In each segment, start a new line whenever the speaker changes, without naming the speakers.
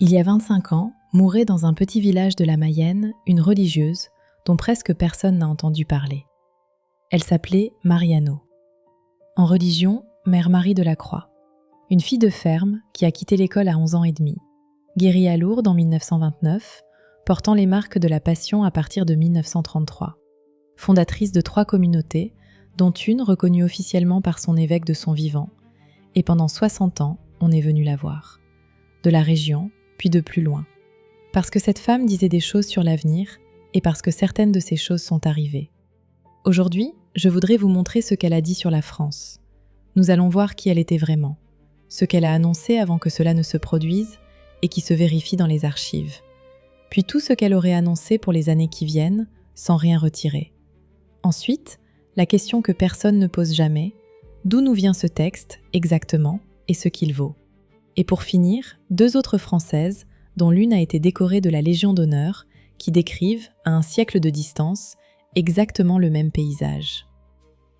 Il y a 25 ans, mourait dans un petit village de la Mayenne une religieuse dont presque personne n'a entendu parler. Elle s'appelait Mariano. En religion, Mère Marie de la Croix. Une fille de ferme qui a quitté l'école à 11 ans et demi, guérie à Lourdes en 1929, portant les marques de la Passion à partir de 1933. Fondatrice de 3 communautés, dont une reconnue officiellement par son évêque de son vivant, et pendant 60 ans, on est venu la voir. De la région, puis de plus loin. Parce que cette femme disait des choses sur l'avenir, et parce que certaines de ces choses sont arrivées. Aujourd'hui, je voudrais vous montrer ce qu'elle a dit sur la France. Nous allons voir qui elle était vraiment, ce qu'elle a annoncé avant que cela ne se produise et qui se vérifie dans les archives. Puis tout ce qu'elle aurait annoncé pour les années qui viennent, sans rien retirer. Ensuite, la question que personne ne pose jamais, d'où nous vient ce texte, exactement, et ce qu'il vaut. Et pour finir, 2 autres Françaises, dont l'une a été décorée de la Légion d'honneur, qui décrivent, à un siècle de distance, exactement le même paysage.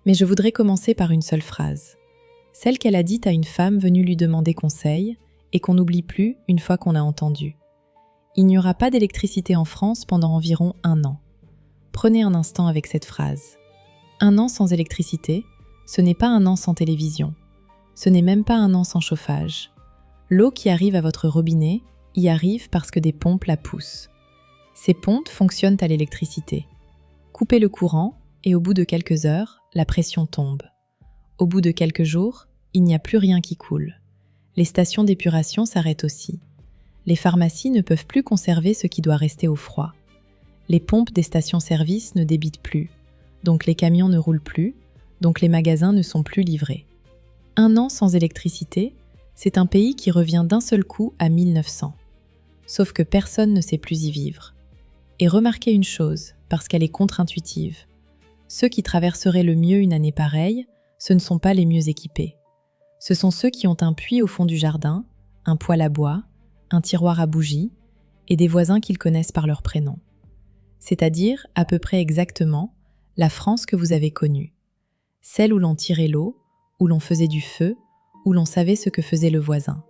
Mais je voudrais commencer par une seule phrase. Celle qu'elle a dite à une femme venue lui demander conseil, et qu'on n'oublie plus une fois qu'on a entendu. Il n'y aura pas d'électricité en France pendant environ 1 an. Prenez un instant avec cette phrase. 1 an sans électricité, ce n'est pas 1 an sans télévision. Ce n'est même pas 1 an sans chauffage. L'eau qui arrive à votre robinet y arrive parce que des pompes la poussent. Ces pompes fonctionnent à l'électricité. Coupez le courant et au bout de quelques heures, la pression tombe. Au bout de quelques jours, il n'y a plus rien qui coule. Les stations d'épuration s'arrêtent aussi. Les pharmacies ne peuvent plus conserver ce qui doit rester au froid. Les pompes des stations-service ne débitent plus, donc les camions ne roulent plus, donc les magasins ne sont plus livrés. 1 an sans électricité, c'est un pays qui revient d'un seul coup à 1900. Sauf que personne ne sait plus y vivre. Et remarquez une chose, parce qu'elle est contre-intuitive. Ceux qui traverseraient le mieux une année pareille, ce ne sont pas les mieux équipés. Ce sont ceux qui ont un puits au fond du jardin, un poêle à bois, un tiroir à bougies, et des voisins qu'ils connaissent par leur prénom. C'est-à-dire, à peu près exactement, la France que vous avez connue. Celle où l'on tirait l'eau, où l'on faisait du feu, où l'on savait ce que faisait le voisin.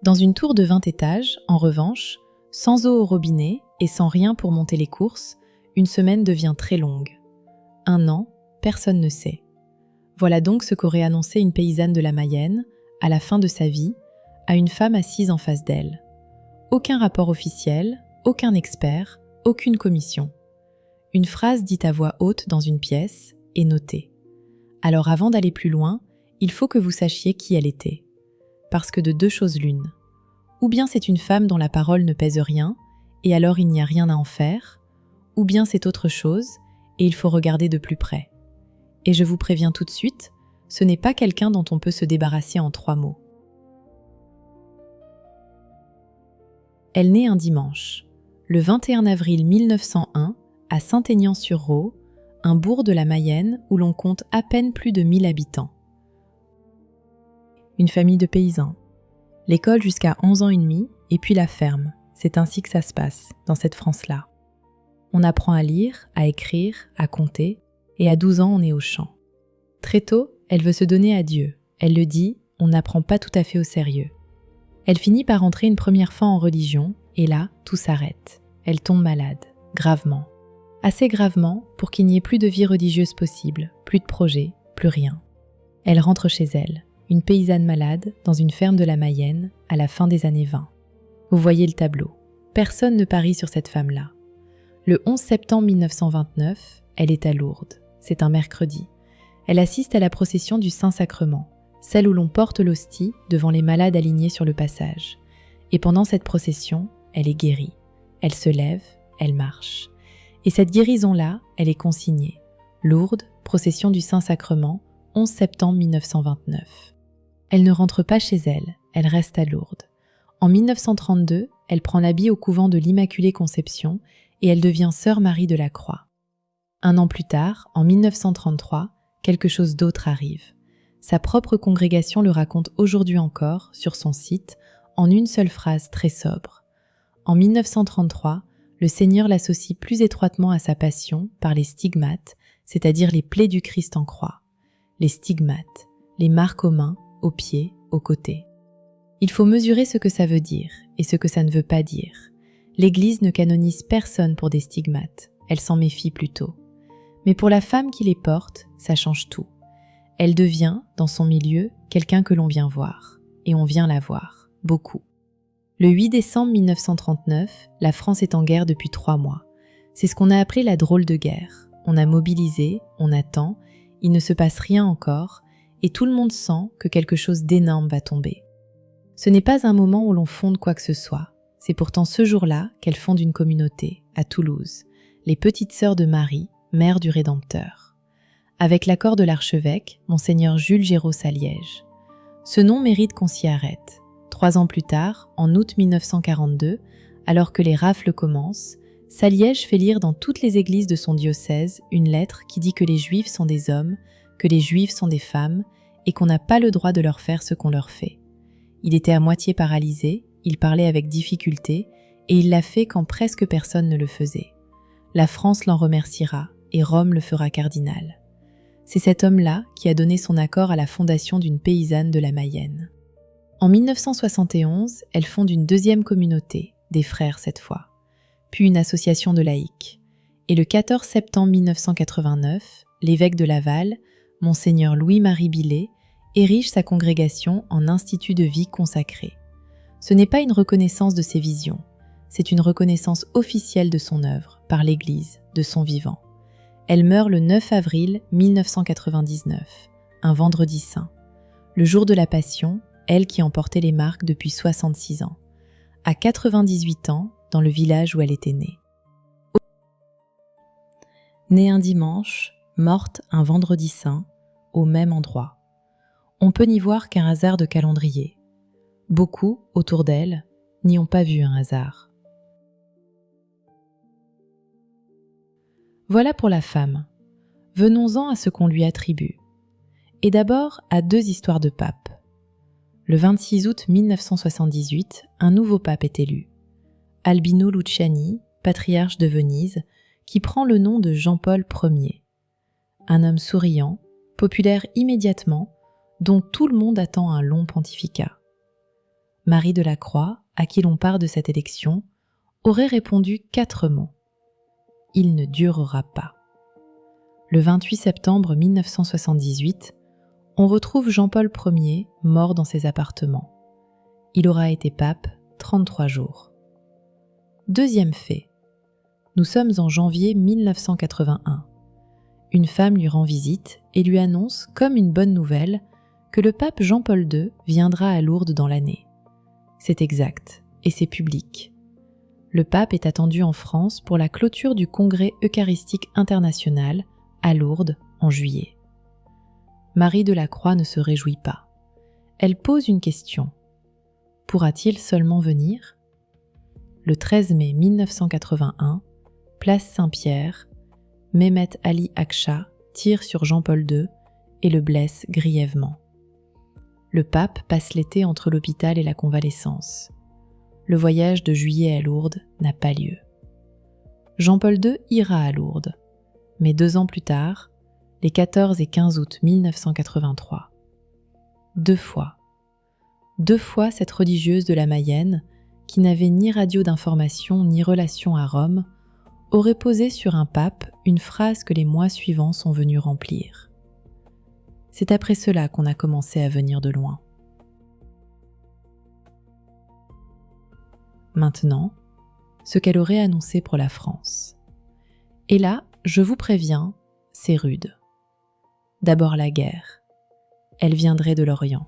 Dans une tour de 20 étages, en revanche, sans eau au robinet et sans rien pour monter les courses, une semaine devient très longue. 1 an, personne ne sait. Voilà donc ce qu'aurait annoncé une paysanne de la Mayenne, à la fin de sa vie, à une femme assise en face d'elle. Aucun rapport officiel, aucun expert, aucune commission. Une phrase dite à voix haute dans une pièce et notée. Alors avant d'aller plus loin, il faut que vous sachiez qui elle était. Parce que de 2 choses l'une. Ou bien c'est une femme dont la parole ne pèse rien, et alors il n'y a rien à en faire, ou bien c'est autre chose, et il faut regarder de plus près. Et je vous préviens tout de suite, ce n'est pas quelqu'un dont on peut se débarrasser en 3 mots. Elle naît un dimanche, le 21 avril 1901, à Saint-Aignan-sur-Roë, un bourg de la Mayenne où l'on compte à peine plus de 1000 habitants. Une famille de paysans. L'école jusqu'à 11 ans et demi, et puis la ferme. C'est ainsi que ça se passe, dans cette France-là. On apprend à lire, à écrire, à compter, et à 12 ans, on est au champ. Très tôt, elle veut se donner à Dieu. Elle le dit, on n'apprend pas tout à fait au sérieux. Elle finit par entrer une première fois en religion, et là, tout s'arrête. Elle tombe malade, gravement. Assez gravement pour qu'il n'y ait plus de vie religieuse possible, plus de projet, plus rien. Elle rentre chez elle. Une paysanne malade dans une ferme de la Mayenne à la fin des années 20. Vous voyez le tableau. Personne ne parie sur cette femme-là. Le 11 septembre 1929, elle est à Lourdes. C'est un mercredi. Elle assiste à la procession du Saint-Sacrement, celle où l'on porte l'hostie devant les malades alignés sur le passage. Et pendant cette procession, elle est guérie. Elle se lève, elle marche. Et cette guérison-là, elle est consignée. Lourdes, procession du Saint-Sacrement, 11 septembre 1929. Elle ne rentre pas chez elle, elle reste à Lourdes. En 1932, elle prend l'habit au couvent de l'Immaculée Conception et elle devient sœur Marie de la Croix. 1 an plus tard, en 1933, quelque chose d'autre arrive. Sa propre congrégation le raconte aujourd'hui encore, sur son site, en une seule phrase très sobre. En 1933, le Seigneur l'associe plus étroitement à sa passion par les stigmates, c'est-à-dire les plaies du Christ en croix. Les stigmates, les marques aux mains, aux pieds, aux côtés. Il faut mesurer ce que ça veut dire et ce que ça ne veut pas dire. L'Église ne canonise personne pour des stigmates, elle s'en méfie plutôt. Mais pour la femme qui les porte, ça change tout. Elle devient, dans son milieu, quelqu'un que l'on vient voir. Et on vient la voir, beaucoup. Le 8 décembre 1939, la France est en guerre depuis 3 mois. C'est ce qu'on a appelé la drôle de guerre. On a mobilisé, on attend, il ne se passe rien encore, et tout le monde sent que quelque chose d'énorme va tomber. Ce n'est pas un moment où l'on fonde quoi que ce soit. C'est pourtant ce jour-là qu'elles fondent une communauté, à Toulouse, les Petites Sœurs de Marie, mère du Rédempteur. Avec l'accord de l'archevêque, Monseigneur Jules Géraud Saliège. Ce nom mérite qu'on s'y arrête. 3 ans plus tard, en août 1942, alors que les rafles commencent, Saliège fait lire dans toutes les églises de son diocèse une lettre qui dit que les Juifs sont des hommes, que les Juifs sont des femmes et qu'on n'a pas le droit de leur faire ce qu'on leur fait. Il était à moitié paralysé, il parlait avec difficulté et il l'a fait quand presque personne ne le faisait. La France l'en remerciera et Rome le fera cardinal. C'est cet homme-là qui a donné son accord à la fondation d'une paysanne de la Mayenne. En 1971, elle fonde une deuxième communauté, des frères cette fois, puis une association de laïcs. Et le 14 septembre 1989, l'évêque de Laval, Monseigneur Louis-Marie Billet, érige sa congrégation en institut de vie consacré. Ce n'est pas une reconnaissance de ses visions, c'est une reconnaissance officielle de son œuvre, par l'Église, de son vivant. Elle meurt le 9 avril 1999, un vendredi saint, le jour de la Passion, elle qui en portait les marques depuis 66 ans, à 98 ans dans le village où elle était née. Née un dimanche, morte un vendredi saint, au même endroit. On peut n'y voir qu'un hasard de calendrier. Beaucoup, autour d'elle, n'y ont pas vu un hasard. Voilà pour la femme. Venons-en à ce qu'on lui attribue. Et d'abord à 2 histoires de papes. Le 26 août 1978, un nouveau pape est élu. Albino Luciani, patriarche de Venise, qui prend le nom de Jean-Paul Ier. Un homme souriant, populaire immédiatement, dont tout le monde attend un long pontificat. Marie de la Croix, à qui l'on parle de cette élection, aurait répondu 4 mots. Il ne durera pas. Le 28 septembre 1978, on retrouve Jean-Paul Ier mort dans ses appartements. Il aura été pape 33 jours. Deuxième fait. Nous sommes en janvier 1981. Une femme lui rend visite et lui annonce, comme une bonne nouvelle, que le pape Jean-Paul II viendra à Lourdes dans l'année. C'est exact, et c'est public. Le pape est attendu en France pour la clôture du Congrès Eucharistique International à Lourdes en juillet. Marie de la Croix ne se réjouit pas. Elle pose une question. Pourra-t-il seulement venir ? Le 13 mai 1981, place Saint-Pierre, Mehmet Ali Akça tire sur Jean-Paul II et le blesse grièvement. Le pape passe l'été entre l'hôpital et la convalescence. Le voyage de juillet à Lourdes n'a pas lieu. Jean-Paul II ira à Lourdes, mais 2 ans plus tard, les 14 et 15 août 1983. 2 fois. 2 fois cette religieuse de la Mayenne, qui n'avait ni radio d'information ni relation à Rome, aurait posé sur un pape une phrase que les mois suivants sont venus remplir. C'est après cela qu'on a commencé à venir de loin. Maintenant, ce qu'elle aurait annoncé pour la France. Et là, je vous préviens, c'est rude. D'abord la guerre. Elle viendrait de l'Orient.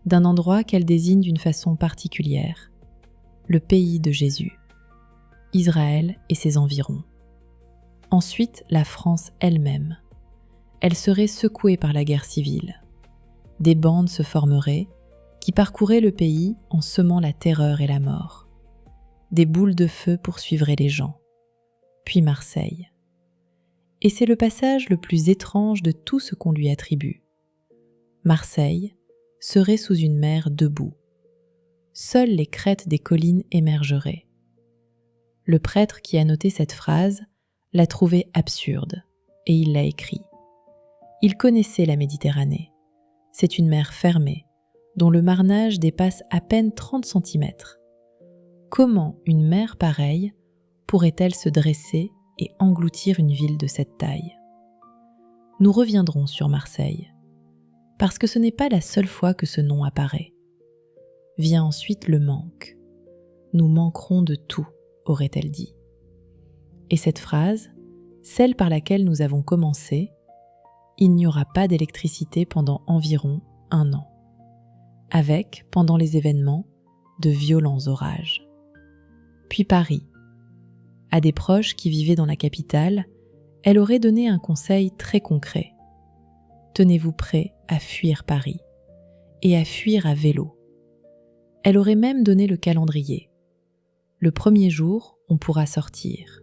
D'un endroit qu'elle désigne d'une façon particulière, le pays de Jésus, Israël et ses environs. Ensuite, la France elle-même. Elle serait secouée par la guerre civile. Des bandes se formeraient, qui parcouraient le pays en semant la terreur et la mort. Des boules de feu poursuivraient les gens. Puis Marseille. Et c'est le passage le plus étrange de tout ce qu'on lui attribue. Marseille serait sous une mer debout. Seules les crêtes des collines émergeraient. Le prêtre qui a noté cette phrase l'a trouvée absurde, et il l'a écrit. Il connaissait la Méditerranée. C'est une mer fermée, dont le marnage dépasse à peine 30 cm. Comment une mer pareille pourrait-elle se dresser et engloutir une ville de cette taille? Nous reviendrons sur Marseille, parce que ce n'est pas la seule fois que ce nom apparaît. Vient ensuite le manque. Nous manquerons de tout, aurait-elle dit. Et cette phrase, celle par laquelle nous avons commencé, il n'y aura pas d'électricité pendant environ 1 an, avec, pendant les événements, de violents orages. Puis Paris. À des proches qui vivaient dans la capitale, elle aurait donné un conseil très concret. Tenez-vous prêts à fuir Paris, et à fuir à vélo. Elle aurait même donné le calendrier. Le premier jour, on pourra sortir.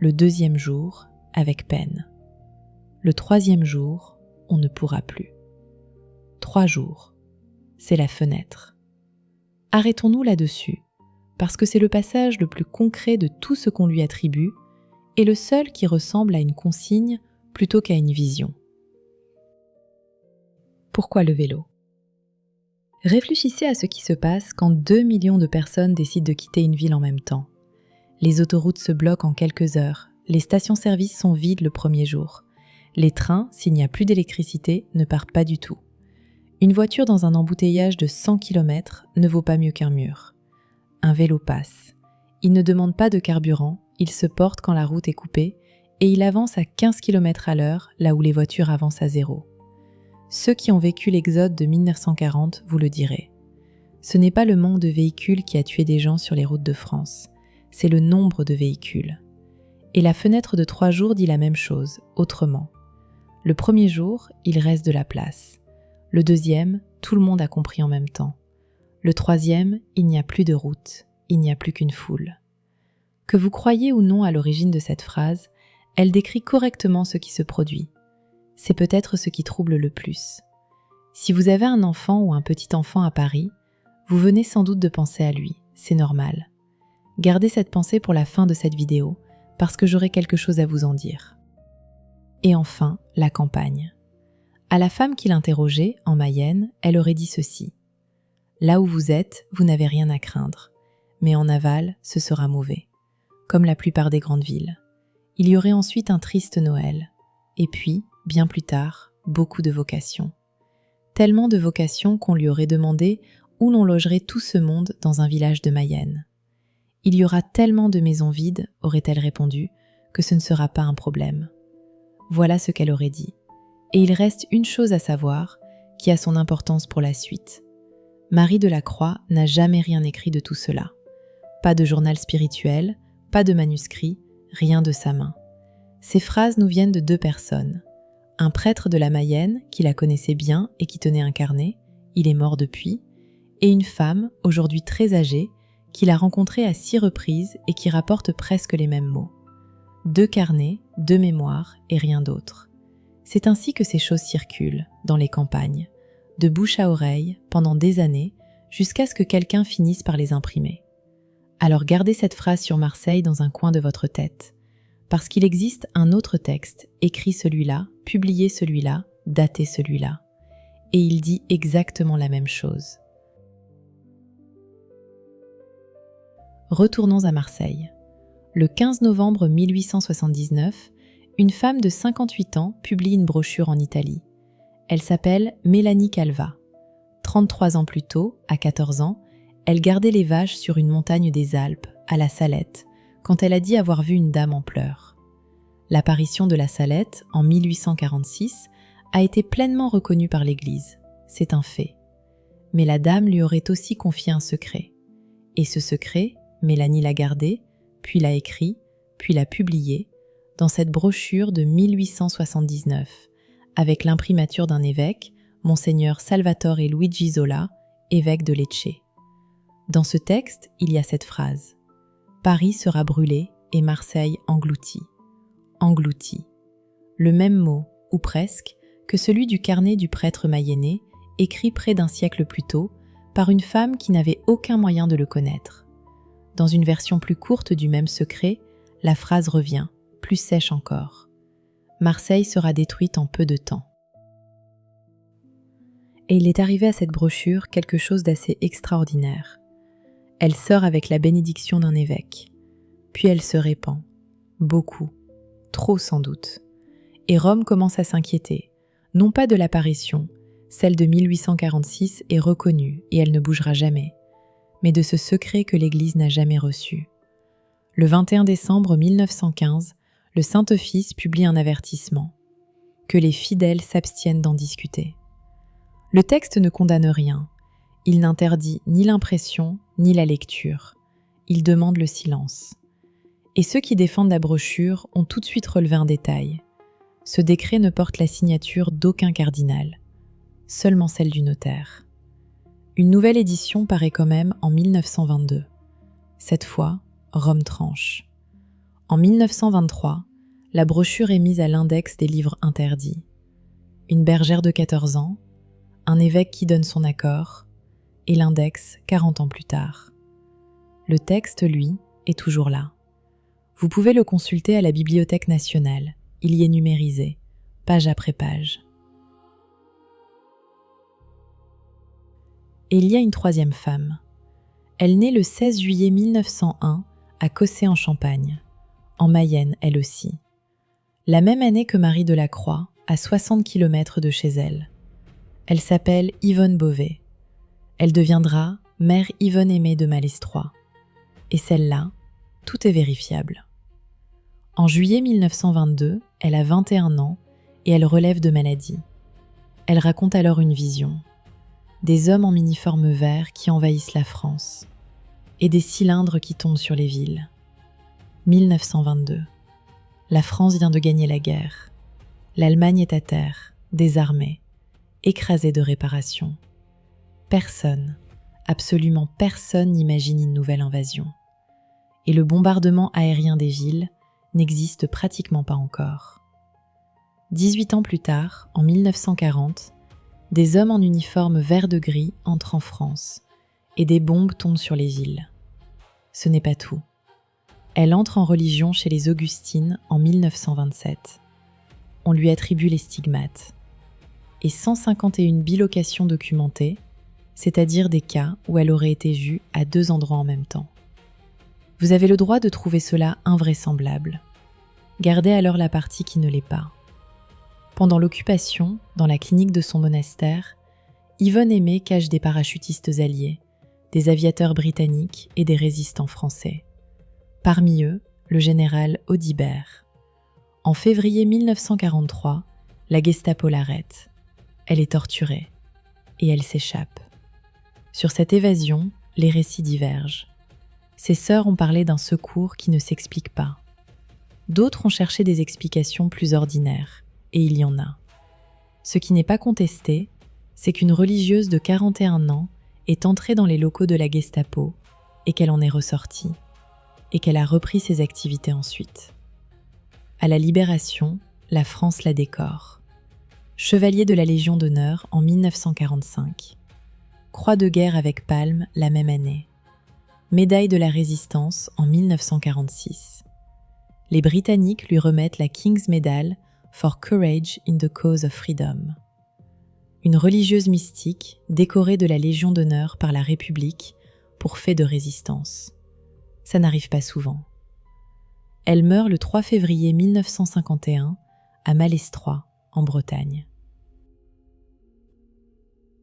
Le deuxième jour, avec peine. Le troisième jour, on ne pourra plus. 3 jours, c'est la fenêtre. Arrêtons-nous là-dessus, parce que c'est le passage le plus concret de tout ce qu'on lui attribue et le seul qui ressemble à une consigne plutôt qu'à une vision. Pourquoi le vélo ? Réfléchissez à ce qui se passe quand 2 millions de personnes décident de quitter une ville en même temps. Les autoroutes se bloquent en quelques heures, les stations-service sont vides le premier jour. Les trains, s'il n'y a plus d'électricité, ne partent pas du tout. Une voiture dans un embouteillage de 100 km ne vaut pas mieux qu'un mur. Un vélo passe. Il ne demande pas de carburant, il se porte quand la route est coupée et il avance à 15 km à l'heure là où les voitures avancent à 0. Ceux qui ont vécu l'exode de 1940 vous le direz. Ce n'est pas le manque de véhicules qui a tué des gens sur les routes de France, c'est le nombre de véhicules. Et la fenêtre de 3 jours dit la même chose, autrement. Le premier jour, il reste de la place. Le deuxième, tout le monde a compris en même temps. Le troisième, il n'y a plus de route, il n'y a plus qu'une foule. Que vous croyez ou non à l'origine de cette phrase, elle décrit correctement ce qui se produit. C'est peut-être ce qui trouble le plus. Si vous avez un enfant ou un petit enfant à Paris, vous venez sans doute de penser à lui, c'est normal. Gardez cette pensée pour la fin de cette vidéo, parce que j'aurai quelque chose à vous en dire. Et enfin, la campagne. À la femme qui l'interrogeait, en Mayenne, elle aurait dit ceci. Là où vous êtes, vous n'avez rien à craindre, mais en aval, ce sera mauvais, comme la plupart des grandes villes. Il y aurait ensuite un triste Noël, et puis, bien plus tard, beaucoup de vocations. Tellement de vocations qu'on lui aurait demandé où l'on logerait tout ce monde dans un village de Mayenne. Il y aura tellement de maisons vides, aurait-elle répondu, que ce ne sera pas un problème. Voilà ce qu'elle aurait dit. Et il reste une chose à savoir, qui a son importance pour la suite. Marie de la Croix n'a jamais rien écrit de tout cela. Pas de journal spirituel, pas de manuscrit, rien de sa main. Ces phrases nous viennent de 2 personnes. Un prêtre de la Mayenne, qui la connaissait bien et qui tenait un carnet, il est mort depuis, et une femme, aujourd'hui très âgée, qui l'a rencontrée à 6 reprises et qui rapporte presque les mêmes mots. 2 carnets, 2 mémoires et rien d'autre. C'est ainsi que ces choses circulent, dans les campagnes, de bouche à oreille, pendant des années, jusqu'à ce que quelqu'un finisse par les imprimer. Alors gardez cette phrase sur Marseille dans un coin de votre tête, parce qu'il existe un autre texte, écrit celui-là, publié celui-là, daté celui-là. Et il dit exactement la même chose. Retournons à Marseille. Le 15 novembre 1879, une femme de 58 ans publie une brochure en Italie. Elle s'appelle Mélanie Calva. 33 ans plus tôt, à 14 ans, elle gardait les vaches sur une montagne des Alpes, à la Salette, quand elle a dit avoir vu une dame en pleurs. L'apparition de la Salette, en 1846, a été pleinement reconnue par l'Église. C'est un fait. Mais la dame lui aurait aussi confié un secret. Et ce secret, Mélanie l'a gardé, puis l'a écrit, puis l'a publié, dans cette brochure de 1879, avec l'imprimature d'un évêque, Monseigneur Salvatore Luigi Zola, évêque de Lecce. Dans ce texte, il y a cette phrase « Paris sera brûlé et Marseille englouti ». Englouti. Le même mot, ou presque, que celui du carnet du prêtre mayennais, écrit près d'un siècle plus tôt, par une femme qui n'avait aucun moyen de le connaître. Dans une version plus courte du même secret, la phrase revient, plus sèche encore. Marseille sera détruite en peu de temps. Et il est arrivé à cette brochure quelque chose d'assez extraordinaire. Elle sort avec la bénédiction d'un évêque. Puis elle se répand. Beaucoup. Trop sans doute. Et Rome commence à s'inquiéter. Non pas de l'apparition, celle de 1846 est reconnue et elle ne bougera jamais, mais de ce secret que l'Église n'a jamais reçu. Le 21 décembre 1915, le Saint-Office publie un avertissement. Que les fidèles s'abstiennent d'en discuter. Le texte ne condamne rien. Il n'interdit ni l'impression ni la lecture. Il demande le silence. Et ceux qui défendent la brochure ont tout de suite relevé un détail. Ce décret ne porte la signature d'aucun cardinal, seulement celle du notaire. Une nouvelle édition paraît quand même en 1922. Cette fois, Rome tranche. En 1923, la brochure est mise à l'index des livres interdits. Une bergère de 14 ans, un évêque qui donne son accord, et l'index 40 ans plus tard. Le texte, lui, est toujours là. Vous pouvez le consulter à la Bibliothèque nationale. Il y est numérisé, page après page. Et il y a une troisième femme. Elle naît le 16 juillet 1901 à Cossé en Champagne, en Mayenne elle aussi. La même année que Marie de la Croix, à 60 km de chez elle. Elle s'appelle Yvonne Beauvais. Elle deviendra mère Yvonne Aimée de Malestroit. Et celle-là, tout est vérifiable. En juillet 1922, elle a 21 ans et elle relève de maladie. Elle raconte alors une vision. Des hommes en uniforme vert qui envahissent la France et des cylindres qui tombent sur les villes. 1922. La France vient de gagner la guerre. L'Allemagne est à terre, désarmée, écrasée de réparations. Personne, absolument personne n'imagine une nouvelle invasion. Et le bombardement aérien des villes n'existe pratiquement pas encore. 18 ans plus tard, en 1940, des hommes en uniforme vert de gris entrent en France et des bombes tombent sur les villes. Ce n'est pas tout. Elle entre en religion chez les Augustines en 1927. On lui attribue les stigmates. Et 151 bilocations documentées, c'est-à-dire des cas où elle aurait été vue à 2 endroits en même temps. Vous avez le droit de trouver cela invraisemblable. Gardez alors la partie qui ne l'est pas. Pendant l'occupation, dans la clinique de son monastère, Yvonne Aimée cache des parachutistes alliés, des aviateurs britanniques et des résistants français. Parmi eux, le général Audibert. En février 1943, la Gestapo l'arrête. Elle est torturée et elle s'échappe. Sur cette évasion, les récits divergent. Ses sœurs ont parlé d'un secours qui ne s'explique pas. D'autres ont cherché des explications plus ordinaires, et il y en a. Ce qui n'est pas contesté, c'est qu'une religieuse de 41 ans est entrée dans les locaux de la Gestapo et qu'elle en est ressortie, et qu'elle a repris ses activités ensuite. À la Libération, la France la décore. Chevalier de la Légion d'honneur en 1945. Croix de guerre avec palme la même année. Médaille de la Résistance en 1946. Les Britanniques lui remettent la King's Medal for Courage in the Cause of Freedom. Une religieuse mystique décorée de la Légion d'honneur par la République pour fait de résistance. Ça n'arrive pas souvent. Elle meurt le 3 février 1951 à Malestroit, en Bretagne.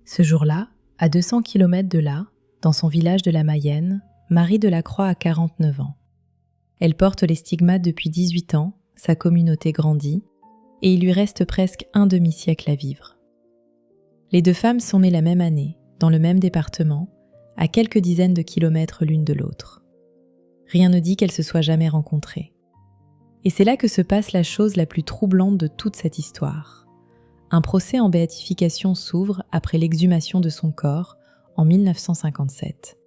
Ce jour-là, à 200 km de là, dans son village de la Mayenne, Marie de la Croix a 49 ans. Elle porte les stigmates depuis 18 ans, sa communauté grandit, et il lui reste presque un demi-siècle à vivre. Les deux femmes sont nées la même année, dans le même département, à quelques dizaines de kilomètres l'une de l'autre. Rien ne dit qu'elles se soient jamais rencontrées. Et c'est là que se passe la chose la plus troublante de toute cette histoire. Un procès en béatification s'ouvre après l'exhumation de son corps en 1957.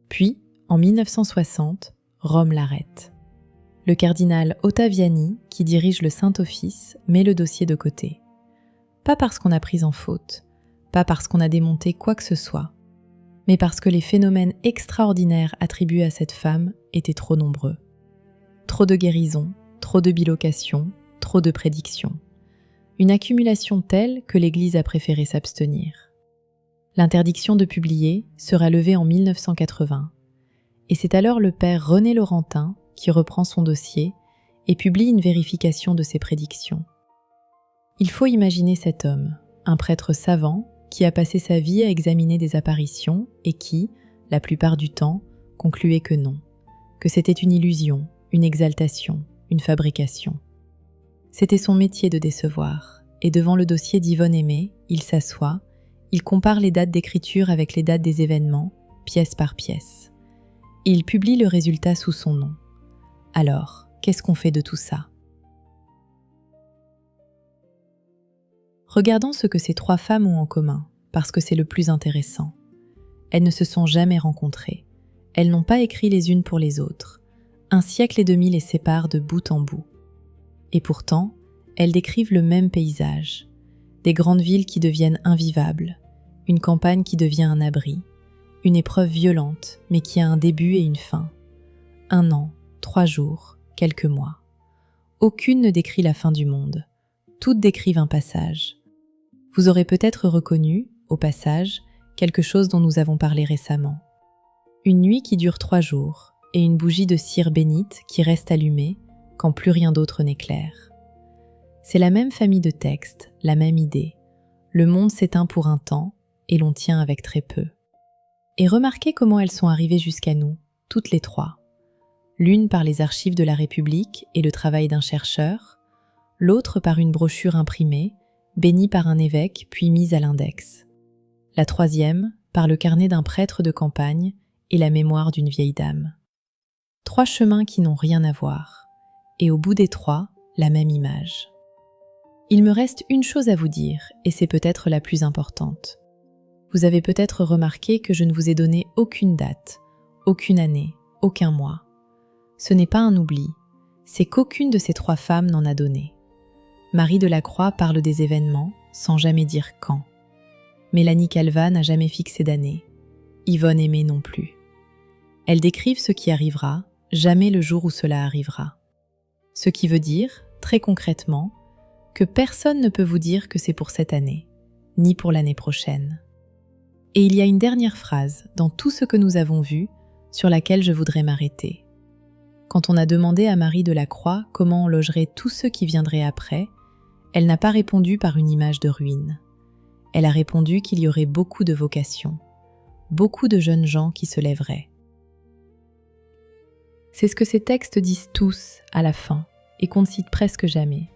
Puis, en 1960, Rome l'arrête. Le cardinal Ottaviani, qui dirige le Saint-Office, met le dossier de côté. Pas parce qu'on a pris en faute, pas parce qu'on a démonté quoi que ce soit, mais parce que les phénomènes extraordinaires attribués à cette femme étaient trop nombreux. Trop de guérisons, trop de bilocations, trop de prédictions. Une accumulation telle que l'Église a préféré s'abstenir. L'interdiction de publier sera levée en 1980, et c'est alors le père René Laurentin qui reprend son dossier et publie une vérification de ses prédictions. Il faut imaginer cet homme, un prêtre savant qui a passé sa vie à examiner des apparitions et qui, la plupart du temps, concluait que non, que c'était une illusion, une exaltation, une fabrication. C'était son métier de décevoir, et devant le dossier d'Yvonne Aimée, il s'assoit, il compare les dates d'écriture avec les dates des événements, pièce par pièce. Et il publie le résultat sous son nom. Alors, qu'est-ce qu'on fait de tout ça ? Regardons ce que ces trois femmes ont en commun, parce que c'est le plus intéressant. Elles ne se sont jamais rencontrées. Elles n'ont pas écrit les unes pour les autres. Un siècle et demi les sépare de bout en bout. Et pourtant, elles décrivent le même paysage. Des grandes villes qui deviennent invivables, une campagne qui devient un abri, une épreuve violente, mais qui a un début et une fin. 1 an, 3 jours, quelques mois. Aucune ne décrit la fin du monde. Toutes décrivent un passage. Vous aurez peut-être reconnu, au passage, quelque chose dont nous avons parlé récemment. Une nuit qui dure 3 jours, et une bougie de cire bénite qui reste allumée quand plus rien d'autre n'éclaire. C'est la même famille de textes, la même idée. Le monde s'éteint pour un temps, et l'on tient avec très peu. Et remarquez comment elles sont arrivées jusqu'à nous, toutes les trois. L'une par les archives de la République et le travail d'un chercheur, l'autre par une brochure imprimée, bénie par un évêque puis mise à l'index. La troisième par le carnet d'un prêtre de campagne et la mémoire d'une vieille dame. 3 chemins qui n'ont rien à voir, et au bout des 3, la même image. Il me reste une chose à vous dire, et c'est peut-être la plus importante. Vous avez peut-être remarqué que je ne vous ai donné aucune date, aucune année, aucun mois. Ce n'est pas un oubli, c'est qu'aucune de ces 3 femmes n'en a donné. Marie Delacroix parle des événements, sans jamais dire quand. Mélanie Calva n'a jamais fixé d'année. Yvonne Aimée non plus. Elles décrivent ce qui arrivera, jamais le jour où cela arrivera. Ce qui veut dire, très concrètement, que personne ne peut vous dire que c'est pour cette année, ni pour l'année prochaine. Et il y a une dernière phrase dans tout ce que nous avons vu sur laquelle je voudrais m'arrêter. Quand on a demandé à Marie Delacroix comment on logerait tous ceux qui viendraient après, elle n'a pas répondu par une image de ruine. Elle a répondu qu'il y aurait beaucoup de vocations, beaucoup de jeunes gens qui se lèveraient. C'est ce que ces textes disent tous à la fin et qu'on ne cite presque jamais.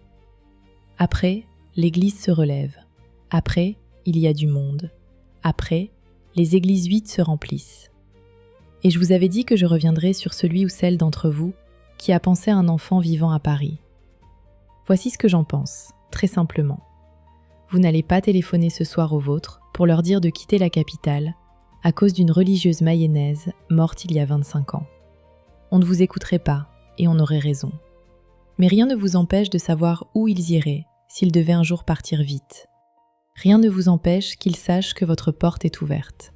Après, l'Église se relève. Après, il y a du monde. Après, les églises vides se remplissent. Et je vous avais dit que je reviendrai sur celui ou celle d'entre vous qui a pensé à un enfant vivant à Paris. Voici ce que j'en pense, très simplement. Vous n'allez pas téléphoner ce soir aux vôtres pour leur dire de quitter la capitale à cause d'une religieuse mayonnaise morte il y a 25 ans. On ne vous écouterait pas, et on aurait raison. Mais rien ne vous empêche de savoir où ils iraient s'ils devaient un jour partir vite. Rien ne vous empêche qu'ils sachent que votre porte est ouverte.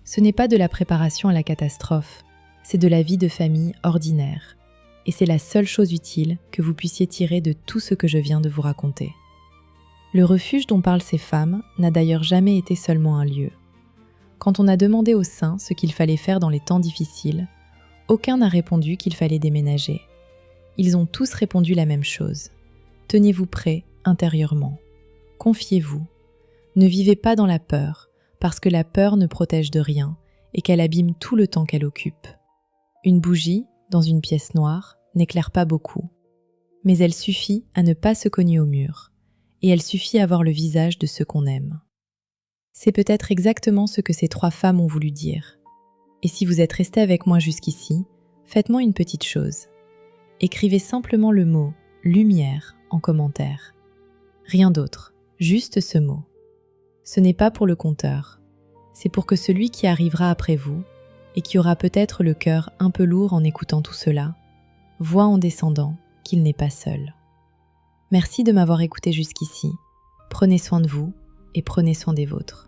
Ce n'est pas de la préparation à la catastrophe, c'est de la vie de famille ordinaire. Et c'est la seule chose utile que vous puissiez tirer de tout ce que je viens de vous raconter. Le refuge dont parlent ces femmes n'a d'ailleurs jamais été seulement un lieu. Quand on a demandé aux saints ce qu'il fallait faire dans les temps difficiles, aucun n'a répondu qu'il fallait déménager. Ils ont tous répondu la même chose. Tenez-vous prêts intérieurement. Confiez-vous. Ne vivez pas dans la peur, parce que la peur ne protège de rien et qu'elle abîme tout le temps qu'elle occupe. Une bougie, dans une pièce noire, n'éclaire pas beaucoup. Mais elle suffit à ne pas se cogner au mur, et elle suffit à voir le visage de ceux qu'on aime. C'est peut-être exactement ce que ces 3 femmes ont voulu dire. Et si vous êtes resté avec moi jusqu'ici, faites-moi une petite chose. Écrivez simplement le mot « lumière » en commentaire. Rien d'autre, juste ce mot. Ce n'est pas pour le compteur, c'est pour que celui qui arrivera après vous, et qui aura peut-être le cœur un peu lourd en écoutant tout cela, voit en descendant qu'il n'est pas seul. Merci de m'avoir écouté jusqu'ici. Prenez soin de vous et prenez soin des vôtres.